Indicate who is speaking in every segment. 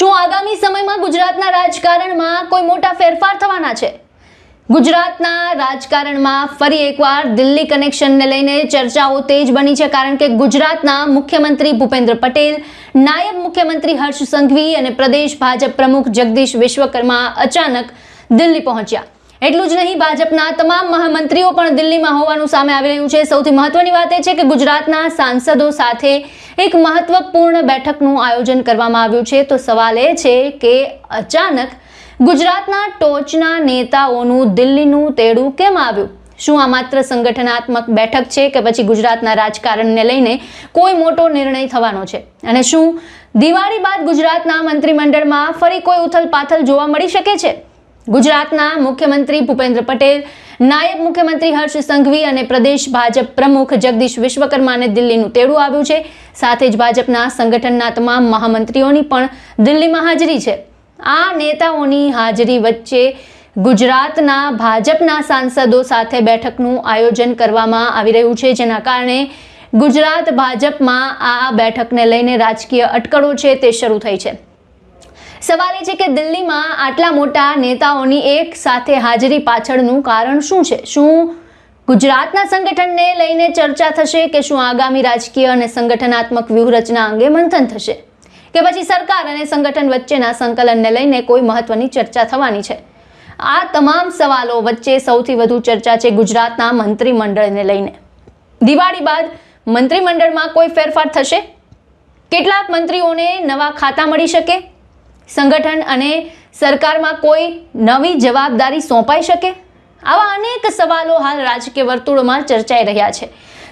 Speaker 1: શું આગામી સમયમાં ગુજરાતના રાજકારણમાં કોઈ મોટા ફેરફાર થવાના છે? ગુજરાતના રાજકારણમાં ફરી એકવાર દિલ્હી કનેક્શનને લઈને ચર્ચાઓ તેજ બની છે, કારણ કે ગુજરાતના મુખ્યમંત્રી ભૂપેન્દ્ર પટેલ, નાયબ મુખ્યમંત્રી હર્ષ સંઘવી અને પ્રદેશ ભાજપ પ્રમુખ જગદીશ વિશ્વકર્મા અચાનક દિલ્હી પહોંચ્યા. એટલું જ નહીં, ભાજપના તમામ મહામંત્રીઓ પણ દિલ્હીમાં હોવાનું સામે આવી રહ્યું છે. સૌથી મહત્વની વાત એ છે કે ગુજરાતના સાંસદો સાથે એક મહત્વપૂર્ણ બેઠકનું આયોજન કરવામાં આવ્યું છે. તો સવાલ એ છે કે અચાનક ગુજરાતના ટોચના નેતાઓનું દિલ્હીનું તેડું કેમ આવ્યું? શું આ માત્ર સંગઠનાત્મક બેઠક છે કે પછી ગુજરાતના રાજકારણને લઈને કોઈ મોટો નિર્ણય થવાનો છે? અને શું દિવાળી બાદ ગુજરાતના મંત્રીમંડળમાં ફરી કોઈ ઉથલપાથલ જોવા મળી શકે છે? ગુજરાતના મુખ્યમંત્રી ભૂપેન્દ્ર પટેલ, નાયબ મુખ્યમંત્રી હર્ષ સંઘવી અને પ્રદેશ ભાજપ પ્રમુખ જગદીશ વિશ્વકર્માને દિલ્હીનું તેડું આવ્યું છે. સાથે જ ભાજપના સંગઠનના તમામ મહામંત્રીઓની પણ દિલ્હીમાં હાજરી છે. આ નેતાઓની હાજરી વચ્ચે ગુજરાતના ભાજપના સાંસદો સાથે બેઠકનું આયોજન કરવામાં આવી રહ્યું છે, જેના કારણે ગુજરાત ભાજપમાં આ બેઠકને લઈને રાજકીય અટકળો છે તે શરૂ થઈ છે. સવાલ એ છે કે દિલ્હીમાં આટલા મોટા નેતાઓની એક સાથે હાજરી પાછળનું કારણ શું છે? શું ગુજરાતના સંગઠનને લઈને ચર્ચા થશે કે શું આગામી રાજકીય અને સંગઠનાત્મક વ્યૂહરચના અંગે મંથન થશે કે પછી સરકાર અને સંગઠન વચ્ચેના સંકલનને લઈને કોઈ મહત્વની ચર્ચા થવાની છે? આ તમામ સવાલો વચ્ચે સૌથી વધુ ચર્ચા છે ગુજરાતના મંત્રીમંડળને લઈને. દિવાળી બાદ મંત્રીમંડળમાં કોઈ ફેરફાર થશે? કેટલાક મંત્રીઓને નવા ખાતા મળી શકે? સંગઠન અને સરકારમાં કોઈ નવી જવાબદારી સોંપાઈ શકે? આવા અનેક સવાલો હાલ રાજકીય વર્તુળોમાં ચર્ચાઈ રહ્યા છે.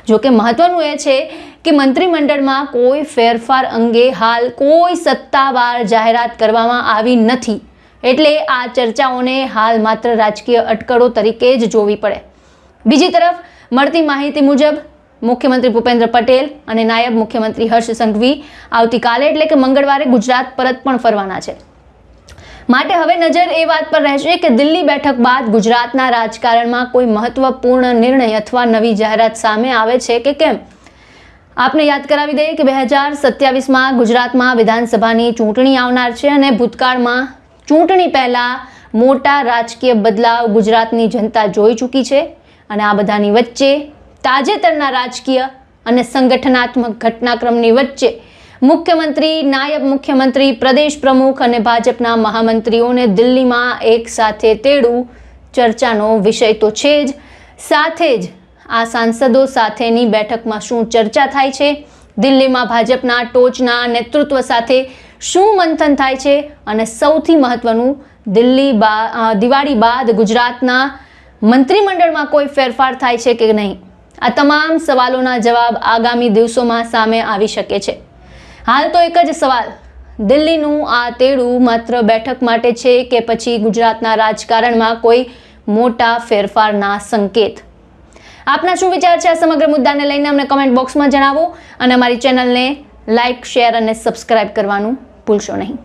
Speaker 1: જો કે મહત્વનું એ છે કે મંત્રીમંડળમાં કોઈ ફેરફાર અંગે હાલ કોઈ સત્તાવાર જાહેરાત કરવામાં આવી નથી, એટલે આ ચર્ચાઓને હાલ માત્ર રાજકીય અટકળો તરીકે જ જોવી પડે. બીજી તરફ મળતી માહિતી મુજબ મુખ્યમંત્રી ભૂપેન્દ્ર પટેલ અને નાયબ મુખ્યમંત્રી હર્ષ સંઘવી આવતીકાલે એટલે કે મંગળવારે ગુજરાત પરત પણ ફરવાના છે. માટે હવે નજર એ વાત પર રહેશે કે દિલ્હી બેઠક બાદ ગુજરાતના રાજકારણમાં કોઈ મહત્વપૂર્ણ નિર્ણય અથવા નવી જાહેરાત સામે આવે છે કે કેમ. આપને યાદ કરાવી દઈએ કે 2027માં ગુજરાતમાં વિધાનસભાની ચૂંટણી આવનાર છે અને ભૂતકાળમાં ચૂંટણી પહેલા મોટા રાજકીય બદલાવ ગુજરાતની જનતા જોઈ ચૂકી છે. અને આ બધાની વચ્ચે તાજેતરના રાજકીય અને સંગઠનાત્મક ઘટનાક્રમની વચ્ચે મુખ્યમંત્રી, નાયબ મુખ્યમંત્રી, પ્રદેશ પ્રમુખ અને ભાજપના મહામંત્રીઓને દિલ્હીમાં એક સાથે તેડું ચર્ચાનો વિષય તો છે જ. સાથે જ આ સાંસદો સાથેની બેઠકમાં શું ચર્ચા થાય છે, દિલ્હીમાં ભાજપના ટોચના નેતૃત્વ સાથે શું મંથન થાય છે અને સૌથી મહત્વનું દિવાળી બાદ ગુજરાતના મંત્રીમંડળમાં કોઈ ફેરફાર થાય છે કે નહીં, આ તમામ સવાલોના જવાબ આગામી દિવસોમાં સામે આવી શકે છે. હાલ તો એક જ સવાલ, દિલ્હીનું આ તેડું માત્ર બેઠક માટે છે કે પછી ગુજરાતના રાજકારણમાં કોઈ મોટા ફેરફારના સંકેત? આપના શું વિચાર છે આ સમગ્ર મુદ્દાને લઈને અમને કમેન્ટ બોક્સમાં જણાવો અને અમારી ચેનલને લાઇક, શેર અને સબસ્ક્રાઇબ કરવાનું ભૂલશો નહીં.